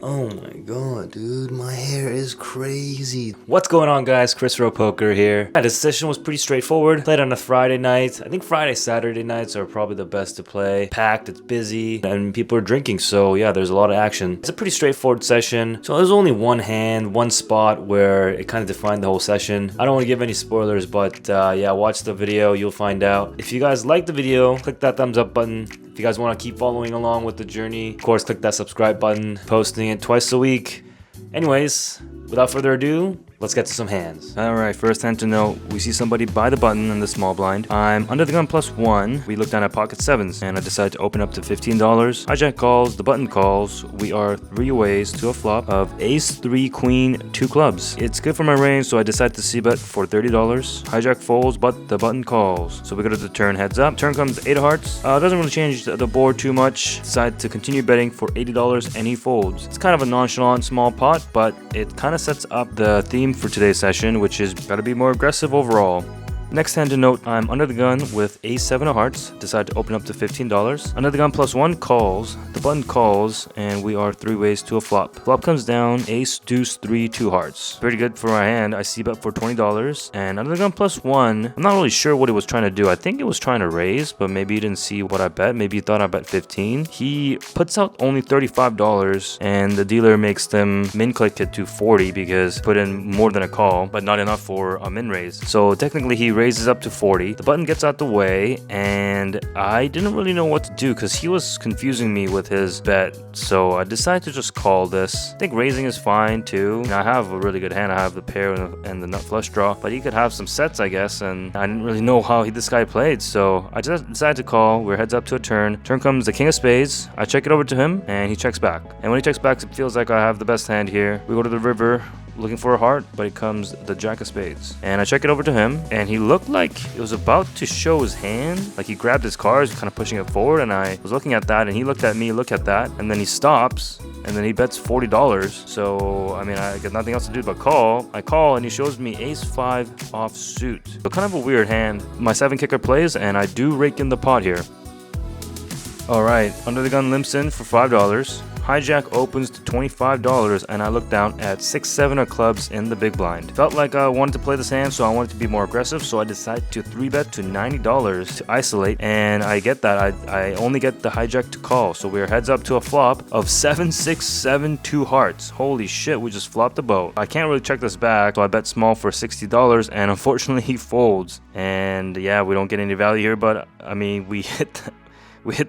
Oh my god, dude, my hair is crazy. What's going on, guys? Chris Rowe Poker here. Yeah, this session was pretty straightforward. Played on a Friday night. I think Friday, Saturday nights are probably the best to play. Packed, it's busy, and people are drinking, so yeah, there's a lot of action. It's a pretty straightforward session. So there's only one hand, one spot where it kind of defined the whole session. I don't want to give any spoilers, but yeah, watch the video, you'll find out. If you guys like the video, click that thumbs up button. If you guys want to keep following along with the journey, of course, click that subscribe button. Posting it twice a week. Anyways, without further ado, let's get to some hands. Alright, first hand to note, we see somebody buy the button in the small blind. I'm under the gun +1. We look down at pocket sevens, and I decide to open up to $15. Hijack calls, the button calls. We are 3 ways to a flop of ace, 3, queen, 2 clubs. It's good for my range, so I decide to c-bet for $30. Hijack folds, but the button calls. So we go to the turn heads up. Turn comes 8 of hearts. Doesn't really change the board too much. Decide to continue betting for $80, and he folds. It's kind of a nonchalant small pot, but it kind of sets up the theme for today's session, which is gotta be more aggressive overall. Next hand to note, I'm under the gun with ace 7 of hearts. Decide to open up to $15. Under the gun +1 calls. The button calls, and we are 3 ways to a flop. Flop comes down, ace, deuce, 3, 2 hearts. Pretty good for my hand. I c-bet for $20. And under the gun +1, I'm not really sure what he was trying to do. I think it was trying to raise, but maybe he didn't see what I bet. Maybe he thought I bet 15. He puts out only $35, and the dealer makes them min click it to 40 because put in more than a call, but not enough for a min raise. So technically he raises up to 40. The button gets out the way, and I didn't really know what to do because he was confusing me with his bet. So I decided to just call this. I think raising is fine too. I have a really good hand. I have the pair and the nut flush draw, but he could have some sets, I guess, and I didn't really know how this guy played. So I just decided to call. We're heads up to a turn. Turn comes the king of spades. I check it over to him, and he checks back. And when he checks back, it feels like I have the best hand here. We go to the river, looking for a heart, but it comes the jack of spades. And I check it over to him, and he looked like it was about to show his hand. Like he grabbed his cards, kind of pushing it forward, and I was looking at that, and he looked at me, look at that, and then he stops, and then he bets $40. So, I mean, I got nothing else to do but call. I call, and he shows me ace 5 offsuit. So kind of a weird hand. My 7 kicker plays, and I do rake in the pot here. Alright, under the gun limps in for $5. Hijack opens to $25, and I look down at 6, 7 of clubs in the big blind. Felt like I wanted to play this hand, so I wanted to be more aggressive, so I decided to 3-bet to $90 to isolate, and I get that. I only get the hijack to call, so we're heads up to a flop of 7, 6, 7, 2 hearts. Holy shit, we just flopped the boat. I can't really check this back, so I bet small for $60, and unfortunately he folds. And yeah, we don't get any value here, but I mean, we hit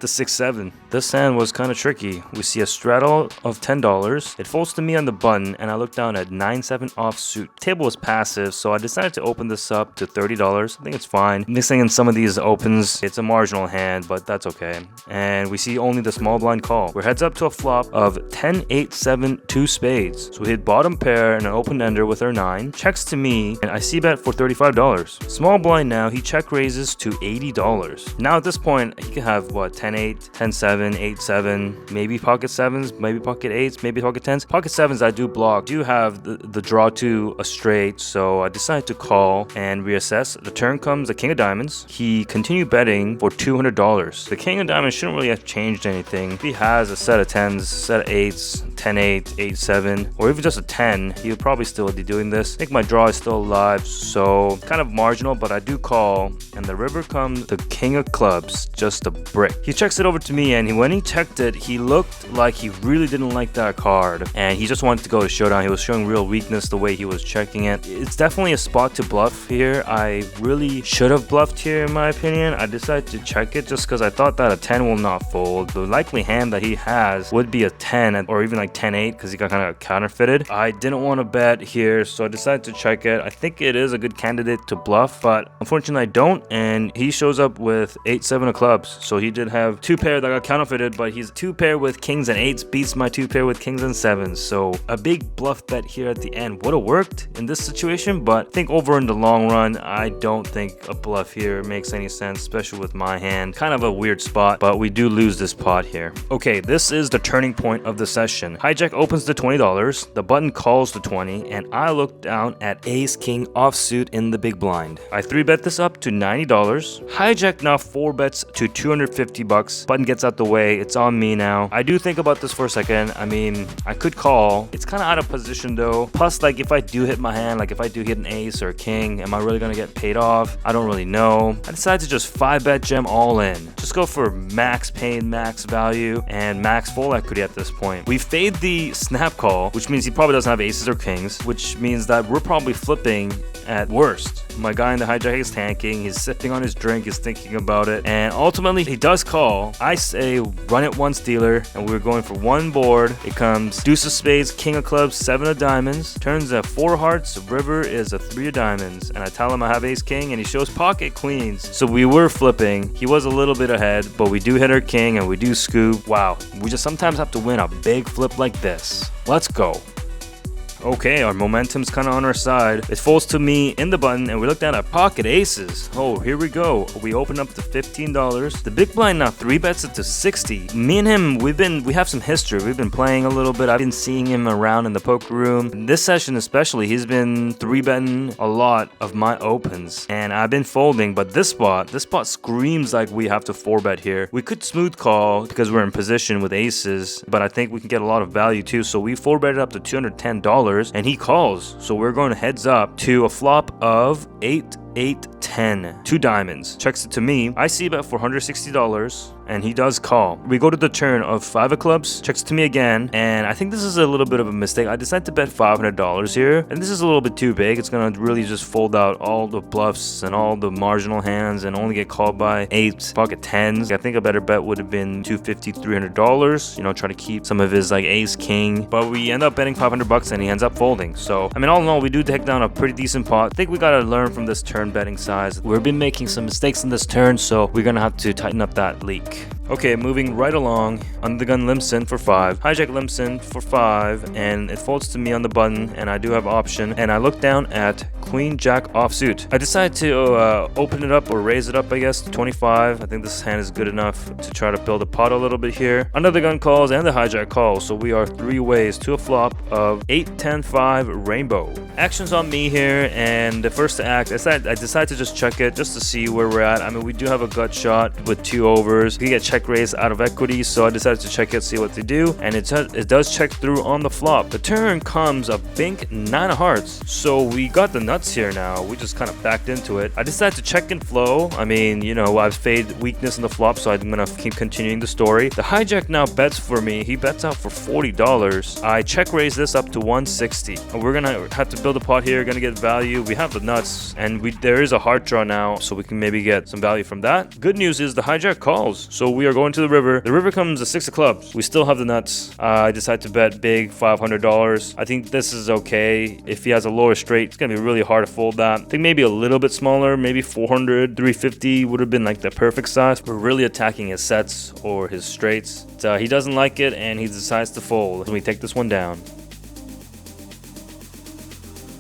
the 6-7. This hand was kind of tricky. We see a straddle of $10. It folds to me on the button, and I look down at 9-7 offsuit. Table was passive, so I decided to open this up to $30. I think it's fine. Missing in some of these opens, it's a marginal hand, but that's okay. And we see only the small blind call. We're heads up to a flop of 10, 8, 7, 2 spades. So we hit bottom pair and an open ender with our 9. Checks to me, and I c-bet for $35. Small blind now, he check raises to $80. Now at this point, he can have what? 10-8, 10-7, 8-7, maybe pocket 7s, maybe pocket 8s, maybe pocket 10s. Pocket 7s I do block. Do have the draw to a straight, so I decided to call and reassess. The turn comes the king of diamonds. He continued betting for $200. The king of diamonds shouldn't really have changed anything. If he has a set of 10s, set of 8s, 10-8, 8-7, or even just a 10, he would probably still be doing this. I think my draw is still alive, so kind of marginal, but I do call. And the river comes the king of clubs, just a brick. He checks it over to me, and when he checked it, he looked like he really didn't like that card, and he just wanted to go to showdown. He was showing real weakness the way he was checking it. It's definitely a spot to bluff here. I really should have bluffed here, in my opinion. I decided to check it just because I thought that a 10 will not fold. The likely hand that he has would be a 10, or even like 10-8, because he got kind of counterfeited. I didn't want to bet here, so I decided to check it. I think it is a good candidate to bluff, but unfortunately I don't, and he shows up with 8-7 of clubs, so he did have 2 pair that got counterfeited, but he's 2 pair with kings and 8s beats my 2 pair with kings and 7s. So a big bluff bet here at the end would have worked in this situation, but I think over in the long run, I don't think a bluff here makes any sense, especially with my hand. Kind of a weird spot, but we do lose this pot here. Okay, this is the turning point of the session. Hijack opens to $20, the button calls to 20, and I look down at ace king offsuit in the big blind. I 3-bet this up to $90. Hijack now 4 bets to $250. 150 bucks. Button gets out the way. It's on me now. I do think about this for a second. I mean, I could call. It's kind of out of position though. Plus, like if I do hit my hand, like if I do hit an ace or a king, am I really gonna get paid off? I don't really know. I decided to just 5-bet gem all in. Just go for max pain, max value, and max full equity at this point. We fade the snap call, which means he probably doesn't have aces or kings, which means that we're probably flipping at worst. My guy in the hijack is tanking, he's sipping on his drink, he's thinking about it, and ultimately he does call. I say run it once dealer, and we're going for one board. It comes deuce of spades, king of clubs, 7 of diamonds, turns at 4 hearts, river is a 3 of diamonds, and I tell him I have ace king, and he shows pocket queens. So we were flipping, he was a little bit ahead, but we do hit our king and we do scoop. Wow, we just sometimes have to win a big flip like this. Let's go. Okay, our momentum's kind of on our side. It folds to me in the button, and we look down at pocket aces. Oh, here we go. We open up to $15. The big blind now 3-bets it to 60. Me and him, we have some history. We've been playing a little bit. I've been seeing him around in the poker room. In this session especially, he's been 3-betting a lot of my opens, and I've been folding. But this spot screams like we have to 4-bet here. We could smooth call because we're in position with aces, but I think we can get a lot of value too. So we 4-bet it up to $210. And he calls, so we're going heads up to a flop of 8, 8, 10, 2 diamonds. Checks it to me. I see about $460, and he does call. We go to the turn of 5 of clubs, checks it to me again, and I think this is a little bit of a mistake. I decided to bet $500 here, and this is a little bit too big. It's gonna really just fold out all the bluffs and all the marginal hands and only get called by 8 pocket 10s. I think a better bet would have been $250, $300, you know, try to keep some of his like ace king, but we end up betting $500 and he ends up folding. So I mean, all in all, we do take down a pretty decent pot. I think we gotta learn from this turn betting size. We've been making some mistakes in this turn, so we're gonna have to tighten up that leak. Okay, moving right along. Under the gun limps in for 5. Hijack limps in for 5, and it folds to me on the button, and I do have option. And I look down at queen jack offsuit. I decide to open it up or raise it up, I guess, to 25. I think this hand is good enough to try to build a pot a little bit here. Under the gun calls and the hijack calls, so we are 3 ways to a flop of 8, 10, 5 rainbow. Action's on me here, and the first to act, I decide to just check it just to see where we're at. I mean, we do have a gut shot with 2 overs. We get check raise out of equity, so I decided to check it, see what they do, and it does check through on the flop. The turn comes a bink 9 of hearts, so we got the nuts here now. We just kind of backed into it. I decided to check and flow. I mean, you know, I've faded weakness in the flop, so I'm gonna keep continuing the story. The hijack now bets for me. He bets out for $40. I check raise this up to 160, and we're gonna have to build a pot here. Gonna get value. We have the nuts, and there is a heart draw now, so we can maybe get some value from that. Good news is the hijack calls, so we are going to the river. The river comes a 6 of clubs. We still have the nuts. I decide to bet big, $500. I think this is okay. If he has a lower straight, it's gonna be really hard to fold that. I think maybe a little bit smaller, maybe 400, 350 would have been like the perfect size. We're really attacking his sets or his straights. He doesn't like it, and he decides to fold. We take this one down.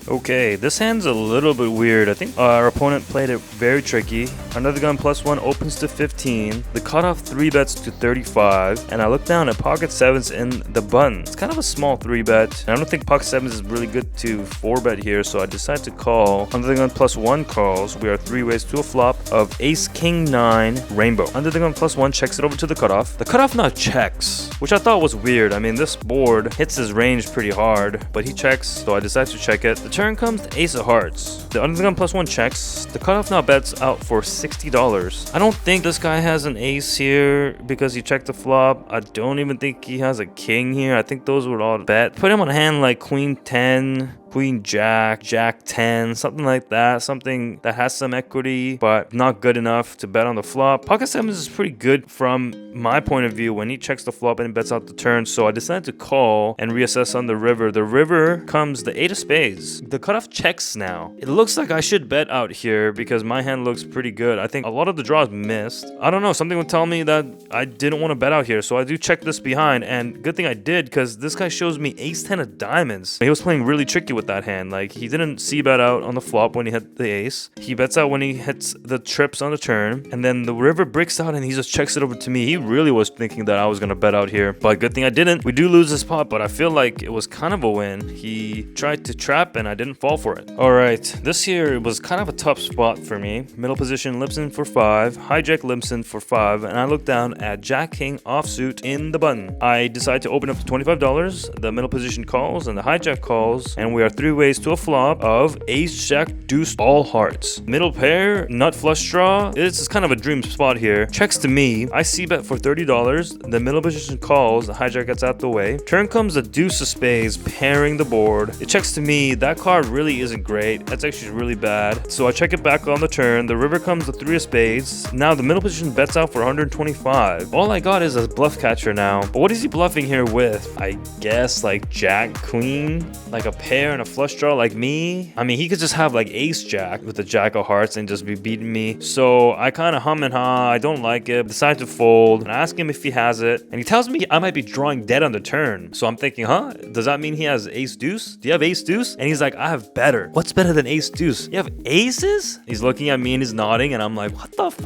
Okay, this hand's a little bit weird. I think our opponent played it very tricky. Under the gun +1 opens to 15. The cutoff 3-bets to 35. And I look down at pocket 7s in the button. It's kind of a small 3-bet. And I don't think pocket 7s is really good to 4-bet here, so I decide to call. Under the gun +1 calls. We are 3 ways to a flop of ace king 9 rainbow. Under the gun +1 checks it over to the cutoff. The cutoff now checks, which I thought was weird. I mean, this board hits his range pretty hard, but he checks, so I decide to check it. The turn comes the ace of hearts. The under the gun +1 checks. The cutoff now bets out for $60. I don't think this guy has an ace here because he checked the flop. I don't even think he has a king here. I think those would all bet. Put him on a hand like queen 10, queen jack, jack 10, something like that. Something that has some equity, but not good enough to bet on the flop. Pocket 7s is pretty good from my point of view when he checks the flop and bets out the turn. So I decided to call and reassess on the river. The river comes the 8 of spades. The cutoff checks now. It looks like I should bet out here because my hand looks pretty good. I think a lot of the draws missed. I don't know. Something would tell me that I didn't want to bet out here. So I do check this behind, and good thing I did because this guy shows me ace 10 of diamonds. He was playing really tricky with with that hand. Like, he didn't c-bet out on the flop when he hit the ace. He bets out when he hits the trips on the turn, and then the river breaks out and he just checks it over to me. He really was thinking that I was gonna bet out here, but good thing I didn't. We do lose this pot, but I feel like it was kind of a win. He tried to trap and I didn't fall for it. All right, this here was kind of a tough spot for me. Middle position limps in for 5, hijack limps in for 5, and I look down at Jack King offsuit in the button. I decide to open up to $25. The middle position calls and the hijack calls, and we are 3 ways to a flop of ace, jack, deuce, all hearts. Middle pair, nut flush draw. This is kind of a dream spot here. Checks to me. I c-bet for $30. The middle position calls. The hijack gets out the way. Turn comes a deuce of spades, pairing the board. It checks to me. That card really isn't great. That's actually really bad. So I check it back on the turn. The river comes the 3 of spades. Now the middle position bets out for 125. All I got is a bluff catcher now. But what is he bluffing here with? I guess like jack, queen, like a pair and a flush draw like me. I mean, he could just have like ace jack with the jack of hearts and just be beating me. So I kind of hum and ha. I don't like it. Decide to fold. And I ask him if he has it. And he tells me I might be drawing dead on the turn. So I'm thinking, huh? Does that mean he has ace deuce? Do you have ace deuce? And he's like, I have better. What's better than ace deuce? You have aces? He's looking at me and he's nodding. And I'm like,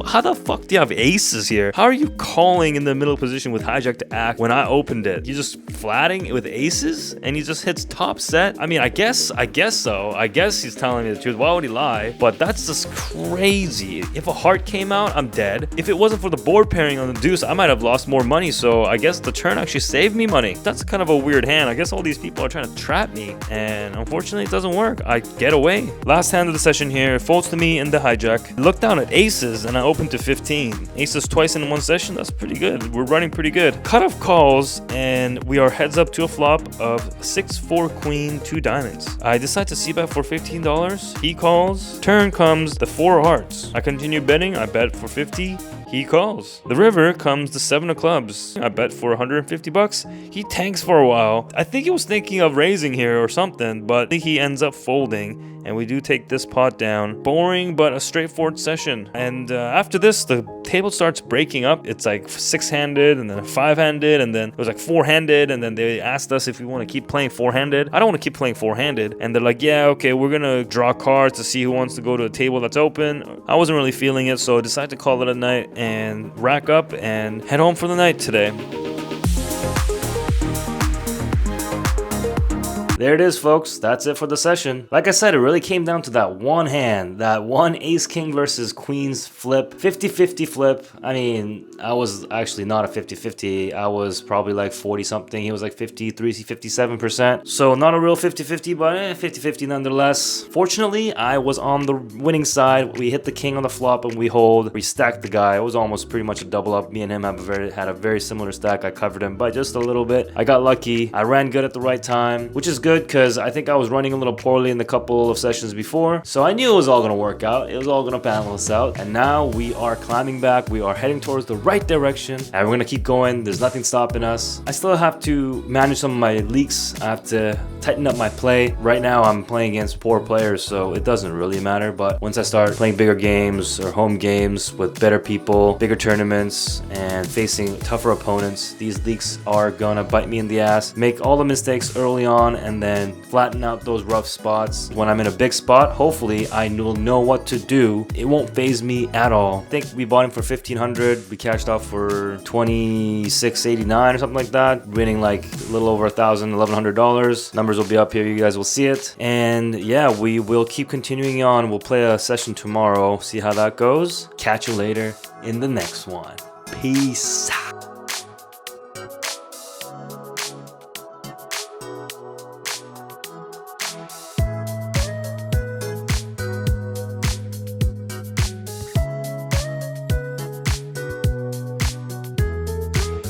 how the fuck do you have aces here? How are you calling in the middle position with hijack to act when I opened it? You're just flatting with aces? And he just hits top set? I mean, I guess so. I guess he's telling me the truth. Why would he lie? But that's just crazy. If a heart came out, I'm dead. If it wasn't for the board pairing on the deuce, I might have lost more money. So I guess the turn actually saved me money. That's kind of a weird hand. I guess all these people are trying to trap me, and unfortunately it doesn't work. I get away. Last hand of the session here, folds to me in the hijack. Look down at aces and I open to 15. Aces twice in one session, that's pretty good. We're running pretty good. Cutoff calls and we are heads up to a flop of 6-4 queen, 2 diamonds. I decide to c-bet for $15. He calls. Turn comes the 4 hearts. I continue betting. I bet for 50. He calls. The river comes the 7 of clubs. I bet for 150 bucks. He tanks for a while. I think he was thinking of raising here or something, but I think he ends up folding, and we do take this pot down. Boring, but a straightforward session. And after this, the table starts breaking up. It's like 6-handed, and then 5-handed, and then it was like 4-handed, and then they asked us if we want to keep playing 4-handed. I don't want to keep playing 4-handed. And they're like, yeah, okay, we're gonna draw cards to see who wants to go to a table that's open. I wasn't really feeling it, so I decided to call it a night and rack up and head home for the night today. There it is, folks. That's it for the session. Like I said, it really came down to that one hand, that one ace king versus queens flip, 50-50 flip. I mean, I was actually not a 50-50. I was probably like 40 something. He was like 53, 57%. So not a real 50-50, but 50-50 nonetheless. Fortunately, I was on the winning side. We hit the king on the flop and we hold. We stacked the guy. It was almost pretty much a double up. Me and him had a very similar stack. I covered him by just a little bit. I got lucky. I ran good at the right time, which is good because I think I was running a little poorly in the couple of sessions before. So I knew it was all going to work out. It was all going to balance out. And now we are climbing back. We are heading towards the right direction. And we're going to keep going. There's nothing stopping us. I still have to manage some of my leaks. I have to tighten up my play. Right now I'm playing against poor players, so it doesn't really matter. But once I start playing bigger games or home games with better people, bigger tournaments, and facing tougher opponents, these leaks are going to bite me in the ass. Make all the mistakes early on and then flatten out those rough spots. When I'm in a big spot, hopefully I will know what to do. It won't phase me at all. I think we bought him for $1,500. We cashed out for $2,689 or something like that, winning like a little over $1,100. Numbers will be up here. You guys will see it. And yeah, we will keep continuing on. We'll play a session tomorrow. See how that goes. Catch you later in the next one. Peace out.